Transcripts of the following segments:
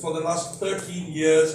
for the last 13 years.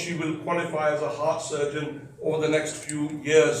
she will qualify as a heart surgeon over the next few years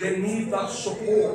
They need that support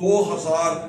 2000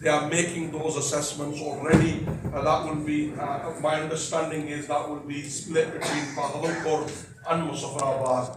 they are making those assessments already. That will be my understanding is that will be split between Bahawalpur and Muzaffarabad.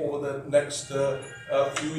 over the next few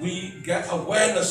we get awareness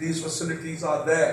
these facilities are there.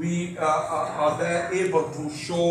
we are there able to show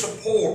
support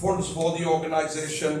funds for the organization.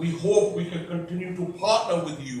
We hope we can continue to partner with you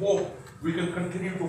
hope we can continue to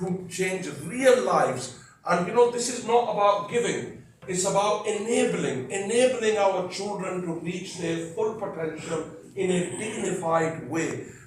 to change real lives. And this is not about giving. It's about enabling our children to reach their full potential in a dignified way.